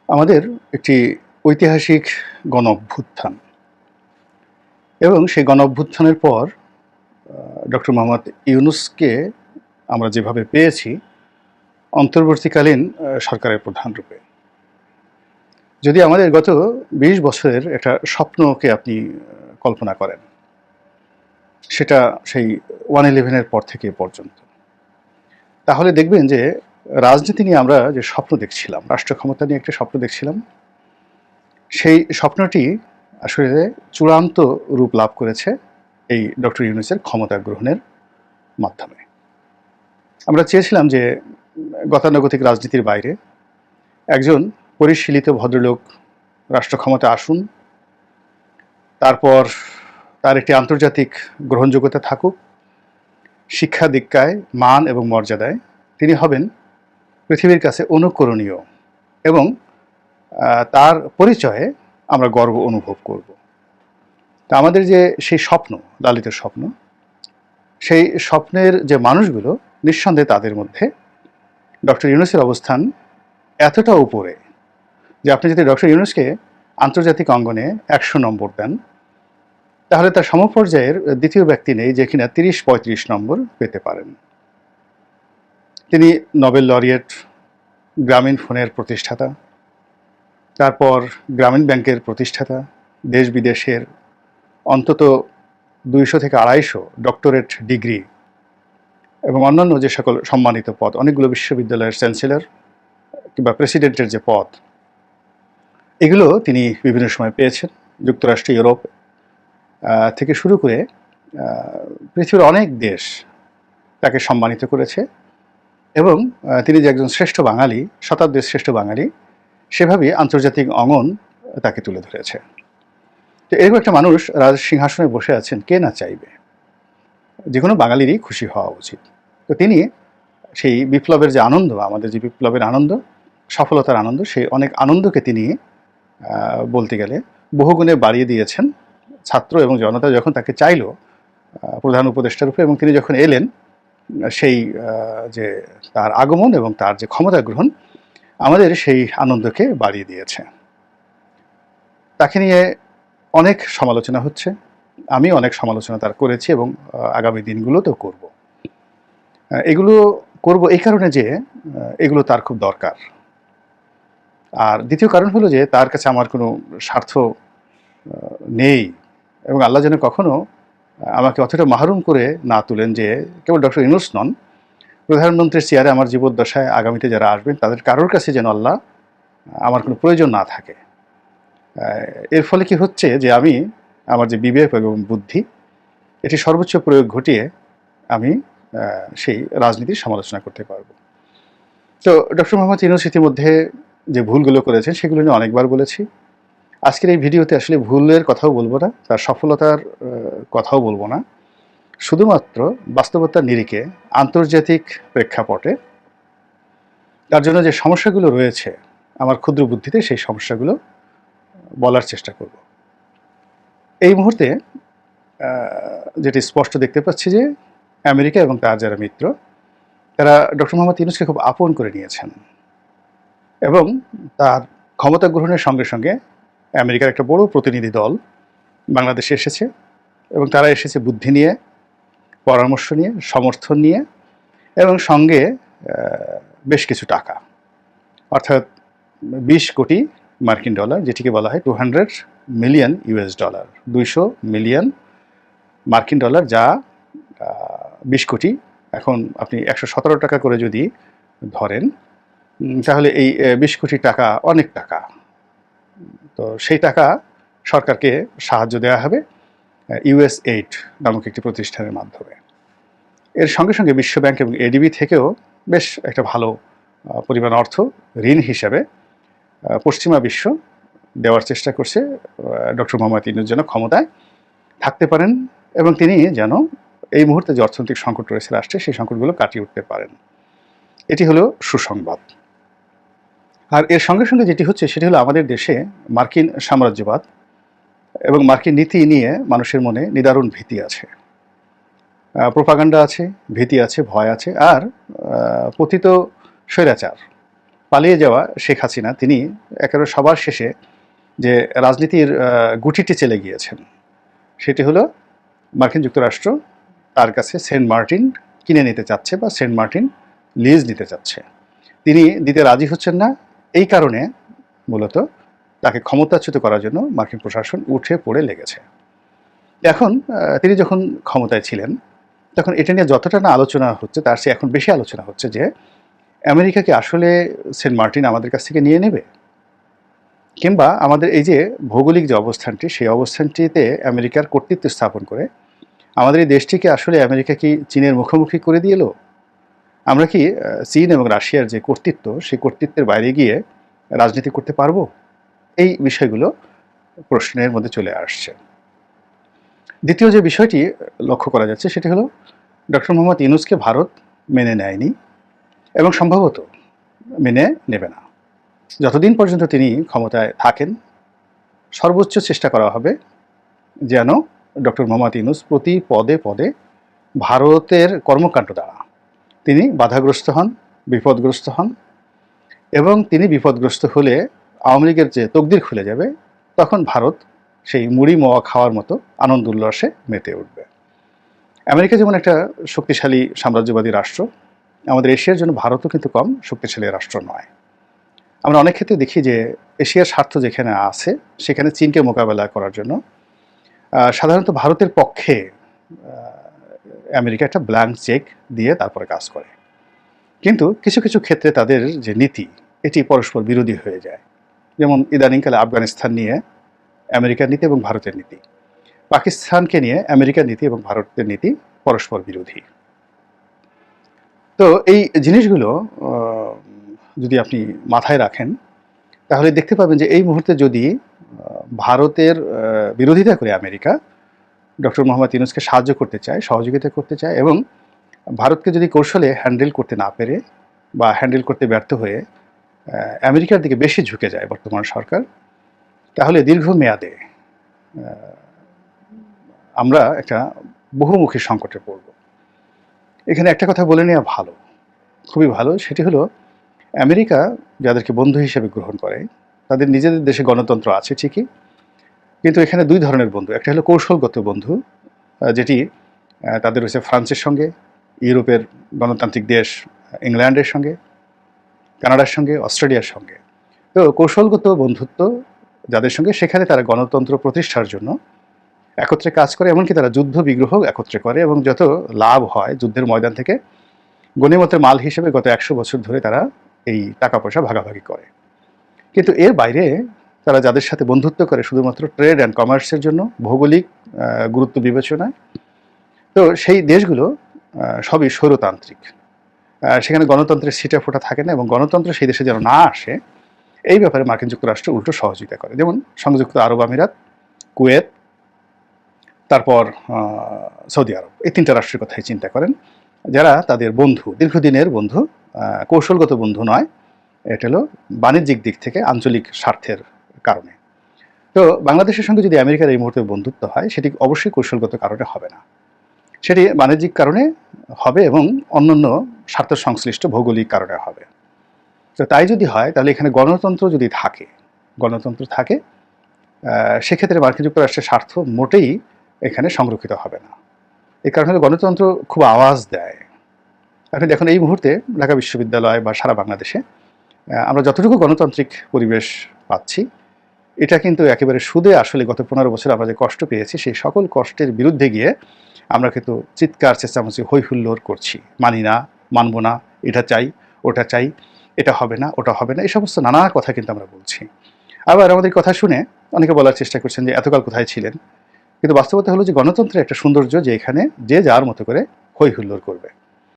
আমাদের একটি ঐতিহাসিক গণঅভ্যুত্থান এবং সেই গণঅভ্যুত্থানের পর ডক্টর মোহাম্মদ ইউনূসকে আমরা যেভাবে পেয়েছি অন্তর্বর্তীকালীন সরকারের প্রধানরূপে। যদি আমাদের গত ২০ বছরের একটা স্বপ্নকে আপনি কল্পনা করেন, সেটা সেই 1/11 এর পর থেকে এ পর্যন্ত, তাহলে দেখবেন যে রাজনীতি নিয়ে আমরা যে স্বপ্ন দেখছিলাম, রাষ্ট্র ক্ষমতা নিয়ে একটা স্বপ্ন দেখছিলাম, সেই স্বপ্নটি আসলে চূড়ান্ত রূপ লাভ করেছে এই ডক্টর ইউনূসের ক্ষমতা গ্রহণের মাধ্যমে। আমরা চেয়েছিলাম যে গতানুগতিক রাজনীতির বাইরে একজন পরিশীলিত ভদ্রলোক রাষ্ট্র ক্ষমতা আসুন, তারপর তার একটি আন্তর্জাতিক গ্রহণযোগ্যতা থাকুক, শিক্ষা দীক্ষায় মান এবং মর্যাদায় তিনি হবেন পৃথিবীর কাছে অনুকরণীয় এবং তার পরিচয়ে আমরা গর্ব অনুভব করব। তা আমাদের যে সেই স্বপ্ন, লালিত স্বপ্ন, সেই স্বপ্নের যে মানুষগুলো, নিঃসন্দেহে তাদের মধ্যে ডক্টর ইউনূসের অবস্থান এতটা উপরে যে আপনি যদি ডক্টর ইউনূসকে আন্তর্জাতিক অঙ্গনে ১০০ নম্বর দেন, তাহলে তার সমপর্যায়ের দ্বিতীয় ব্যক্তি নেই যে কিনা ৩০-৩৫ নম্বর পেতে পারেন। তিনি নোবেল লরিয়েট, গ্রামীণ ফোনের প্রতিষ্ঠাতা, তারপর গ্রামীণ ব্যাংকের প্রতিষ্ঠাতা, দেশ বিদেশের অন্তত ২০০ থেকে ২৫০ ডক্টরেট ডিগ্রি এবং অন্যান্য যে সকল সম্মানিত পদ, অনেকগুলো বিশ্ববিদ্যালয়ের চ্যান্সেলর কিংবা প্রেসিডেন্টের যে পদ, এগুলো তিনি বিভিন্ন সময় পেয়েছেন। যুক্তরাষ্ট্র, ইউরোপ থেকে শুরু করে পৃথিবীর অনেক দেশ তাকে সম্মানিত করেছে এবং তিনি যে একজন শ্রেষ্ঠ বাঙালি, শতাব্দীর শ্রেষ্ঠ বাঙালি, সেভাবেই আন্তর্জাতিক অঙ্গন তাকে তুলে ধরেছে। তো এরকম একটা মানুষ রাজ সিংহাসনে বসে আছেন, কে না চাইবে? যে কোনো বাঙালিরই খুশি হওয়া উচিত। তো তিনি সেই বিপ্লবের যে আনন্দ, আমাদের যে বিপ্লবের আনন্দ, সফলতার আনন্দ, সেই অনেক আনন্দকে তিনি বলতে গেলে বহুগুণে বাড়িয়ে দিয়েছেন। ছাত্র এবং জনতা যখন তাকে চাইল প্রধান উপদেষ্টা রূপে এবং তিনি যখন এলেন, সেই যে তার আগমন এবং তার যে ক্ষমতা গ্রহণ আমাদের সেই আনন্দকে বাড়িয়ে দিয়েছে। তাকে নিয়ে অনেক সমালোচনা হচ্ছে, আমি অনেক সমালোচনা তার করেছি এবং আগামী দিনগুলোতেও করব। এগুলো করব এই কারণে যে এগুলো তার খুব দরকার। আর দ্বিতীয় কারণ হলো যে তার কাছে আমার কোনো স্বার্থ নেই এবং আল্লাহ যেন কখনো আমাকে অতটা মাহরুম করে না তুলেন যে কেবল ডক্টর ইউনূস নন, প্রধানমন্ত্রীর চেয়ারে আমার জীবদ্দশায় আগামীতে যারা আসবেন তাদের কারোর কাছে যেন আল্লাহ আমার কোনো প্রয়োজন না থাকে। এর ফলে কি হচ্ছে যে আমি আমার যে বিবেক এবং বুদ্ধি, এটি সর্বোচ্চ প্রয়োগ ঘটিয়ে আমি সেই রাজনীতির সমালোচনা করতে পারব। তো ডক্টর মোহাম্মদ ইউনূস ইতিমধ্যে যে ভুলগুলো করেছেন সেগুলো নিয়ে অনেকবার বলেছি। আজকের এই ভিডিওতে আসলে ভুলের কথাও বলবো না, তার সফলতার কথাও বলবো না, শুধুমাত্র বাস্তবতার নিরিখে আন্তর্জাতিক প্রেক্ষাপটে তার জন্য যে সমস্যাগুলো রয়েছে আমার ক্ষুদ্র বুদ্ধিতে, সেই সমস্যাগুলো বলার চেষ্টা করব। এই মুহূর্তে যেটি স্পষ্ট দেখতে পাচ্ছি যে আমেরিকা এবং তার যারা মিত্র, তারা ডক্টর মোহাম্মদ ইউনূসকে খুব আপন করে নিয়েছেন এবং তার ক্ষমতা গ্রহণের সঙ্গে সঙ্গে আমেরিকার একটা বড় প্রতিনিধি দল বাংলাদেশে এসেছে এবং তারা এসেছে বুদ্ধি নিয়ে, পরামর্শ নিয়ে, সমর্থন নিয়ে এবং সঙ্গে বেশ কিছু টাকা, অর্থাৎ ২০ কোটি মার্কিন ডলার, যেটিকে বলা হয় 200 মিলিয়ন ইউএস ডলার, ২০০ মিলিয়ন মার্কিন ডলার, যা ২০ কোটি। এখন আপনি ১১৭ টাকা করে যদি ধরেন, তাহলে এই ২০ কোটি টাকা অনেক টাকা। তো সেই টাকা সরকারকে সাহায্য দেওয়া হবে USAID নামক একটি প্রতিষ্ঠানের মাধ্যমে। এর সঙ্গে সঙ্গে বিশ্বব্যাংক এবং ADB থেকেও বেশ একটা ভালো পরিমাণ অর্থ ঋণ হিসাবে পশ্চিমা বিশ্ব দেওয়ার চেষ্টা করছে ডক্টর মোহাম্মদ ইউনূস যেন ক্ষমতায় থাকতে পারেন এবং তিনি যেন এই মুহূর্তে যে অর্থনৈতিক সংকট রয়েছে রাষ্ট্রে, সেই সংকটগুলো কাটিয়ে উঠতে পারেন। এটি হলো সুসংবাদ। আর এর সঙ্গে সঙ্গে যেটি হচ্ছে সেটি হলো আমাদের দেশে মার্কিন সাম্রাজ্যবাদ এবং মার্কিন নীতি নিয়ে মানুষের মনে নিদারুণ ভীতি আছে, প্রোপাগান্ডা আছে, ভীতি আছে, ভয় আছে, আর পতিত স্বৈরাচার পালিয়ে যাওয়া শেখ হাসিনা তিনি একেবারে সবার শেষে যে রাজনীতির গুটিটি চলে গিয়েছেন, সেটি হলো মার্কিন যুক্তরাষ্ট্র তার কাছে সেন্ট মার্টিন কিনে নিতে চাচ্ছে বা সেন্ট মার্টিন লিজ নিতে চাচ্ছে। তিনি দিতে রাজি হচ্ছেন না, এই কারণে মূলত তাকে ক্ষমতাচ্যুত করার জন্য মার্কিন প্রশাসন উঠে পড়ে লেগেছে। এখন তিনি যখন ক্ষমতায় ছিলেন তখন এটা নিয়ে যতটা না আলোচনা হচ্ছে তার চেয়ে এখন বেশি আলোচনা হচ্ছে যে আমেরিকা কি আসলে সেন্ট মার্টিন আমাদের কাছ থেকে নিয়ে নেবে, কিংবা আমাদের এই যে ভৌগোলিক যে অবস্থানটি সেই অবস্থানটিতে আমেরিকার কর্তৃত্ব স্থাপন করে আমাদের এই দেশটিকে আসলে আমেরিকা কি চীনের মুখোমুখি করে দিয়ে এলো? আমরা কি চীন এবং রাশিয়ার যে কর্তৃত্ব সেই কর্তৃত্বের বাইরে গিয়ে রাজনীতি করতে পারবো? এই বিষয়গুলো প্রশ্নের মধ্যে চলে আসছে। দ্বিতীয় যে বিষয়টি লক্ষ্য করা যাচ্ছে সেটি হলো ডক্টর মোহাম্মদ ইউনূসকে ভারত মেনে নেয়নি এবং সম্ভবত মেনে নেবে না। যতদিন পর্যন্ত তিনি ক্ষমতায় থাকেন সর্বোচ্চ চেষ্টা করা হবে যেন ডক্টর মোহাম্মদ ইউনূস প্রতি পদে পদে ভারতের কর্মকাণ্ড দ্বারা তিনি বাধাগ্রস্ত হন, বিপদগ্রস্ত হন, এবং তিনি বিপদগ্রস্ত হলে আওয়ামী লীগের যে তকদির খুলে যাবে তখন ভারত সেই মুড়ি মোয়া খাওয়ার মতো আনন্দ উল্লাসে মেতে উঠবে। আমেরিকা যেমন একটা শক্তিশালী সাম্রাজ্যবাদী রাষ্ট্র, আমাদের এশিয়ার জন্য ভারতও কিন্তু কম শক্তিশালী রাষ্ট্র নয়। আমরা অনেক ক্ষেত্রে দেখি যে এশিয়ার স্বার্থ যেখানে আছে সেখানে চীনকে মোকাবেলা করার জন্য সাধারণত ভারতের পক্ষে আমেরিকা একটা ব্ল্যাঙ্ক চেক দিয়ে তারপরে কাজ করে। কিন্তু কিছু কিছু ক্ষেত্রে তাদের যে নীতি এটি পরস্পর বিরোধী হয়ে যায়। যেমন ইদানিংকালে আফগানিস্তান নিয়ে আমেরিকার নীতি এবং ভারতের নীতি, পাকিস্তানকে নিয়ে আমেরিকার নীতি এবং ভারতের নীতি পরস্পর বিরোধী। তো এই জিনিসগুলো যদি আপনি মাথায় রাখেন তাহলে দেখতে পাবেন যে এই মুহূর্তে যদি ভারতের বিরোধিতা করে আমেরিকা ডক্টর মোহাম্মদ ইউনূসকে সাহায্য করতে চায়, সহযোগিতা করতে চায়, এবং ভারতকে যদি কৌশলে হ্যান্ডেল করতে না পেরে বা হ্যান্ডেল করতে ব্যর্থ হয়ে আমেরিকার দিকে বেশি ঝুঁকে যায় বর্তমান সরকার, তাহলে দীর্ঘমেয়াদে আমরা একটা বহুমুখী সংকটে পড়ব। এখানে একটা কথা বলে নেওয়া ভালো, খুবই ভালো, সেটি হলো আমেরিকা যাদেরকে বন্ধু হিসেবে গ্রহণ করে তাদের নিজেদের দেশে গণতন্ত্র আছে ঠিকই, কিন্তু এখানে দুই ধরনের বন্ধু। একটা হলো কৌশলগত বন্ধু, যেটি তাদের হচ্ছে ফ্রান্সের সঙ্গে, ইউরোপের গণতান্ত্রিক দেশ ইংল্যান্ডের সঙ্গে, কানাডার সঙ্গে, অস্ট্রেলিয়ার সঙ্গে। তো কৌশলগত বন্ধুত্ব যাদের সঙ্গে, সেখানে তারা গণতন্ত্র প্রতিষ্ঠার জন্য একত্রে কাজ করে, এমনকি তারা যুদ্ধ বিগ্রহ একত্রে করে, এবং যত লাভ হয় যুদ্ধের ময়দান থেকে গণিমতের মাল হিসেবে গত 100 বছর ধরে তারা এই টাকা পয়সা ভাগাভাগি করে। কিন্তু এর বাইরে তারা যাদের সাথে বন্ধুত্ব করে শুধুমাত্র ট্রেড অ্যান্ড কমার্সের জন্য, ভৌগোলিক গুরুত্ব বিবেচনায়, তো সেই দেশগুলো সবই স্বৈরতান্ত্রিক। সেখানে গণতন্ত্রের ছিটা ফোঁটা থাকে না, এবং গণতন্ত্র সেই দেশে যেন না আসে এই ব্যাপারে মার্কিন যুক্তরাষ্ট্র উল্টো সহযোগিতা করে। যেমন সংযুক্ত আরব আমিরাত, কুয়েত, তারপর সৌদি আরব, এই 3টা রাষ্ট্রের কথাই চিন্তা করেন, যারা তাদের বন্ধু, দীর্ঘদিনের বন্ধু, কৌশলগত বন্ধু নয়, এটা হলো বাণিজ্যিক দিক থেকে আঞ্চলিক স্বার্থের কারণে। তো বাংলাদেশের সঙ্গে যদি আমেরিকার এই মুহূর্তে বন্ধুত্ব হয় সেটি অবশ্যই কৌশলগত কারণে হবে না, সেটি বাণিজ্যিক কারণে হবে এবং অন্যান্য স্বার্থ সংশ্লিষ্ট ভৌগোলিক কারণে হবে। তো তাই যদি হয় তাহলে এখানে গণতন্ত্র যদি থাকে, সেক্ষেত্রে মার্কিন যুক্তরাষ্ট্রের স্বার্থ মোটেই এখানে সংরক্ষিত হবে না। এই কারণে গণতন্ত্র খুব আওয়াজ দেয়। আপনি দেখুন এই মুহূর্তে ঢাকা বিশ্ববিদ্যালয় বা সারা বাংলাদেশে আমরা যতটুকু গণতান্ত্রিক পরিবেশ পাচ্ছি, এটা কিন্তু একেবারে সুদে আসলে গত 15 বছর আমরা যে কষ্ট পেয়েছি সেই সকল কষ্টের বিরুদ্ধে গিয়ে আমরা কিন্তু চিৎকার চেঁচামেচি হই হুল্লোড় করছি, মানি না, মানব না, এটা চাই, ওটা চাই, এটা হবে না, ওটা হবে না, এই সমস্ত নানা কথা কিন্তু আমরা বলছি। আবার আমাদের কথা শুনে অনেকে বলার চেষ্টা করছেন যে এতকাল কোথায় ছিলেন, কিন্তু বাস্তবতা হলো যে গণতন্ত্রের একটা সৌন্দর্য যে এখানে যে যার মতো করে হই হুল্লোড় করবে।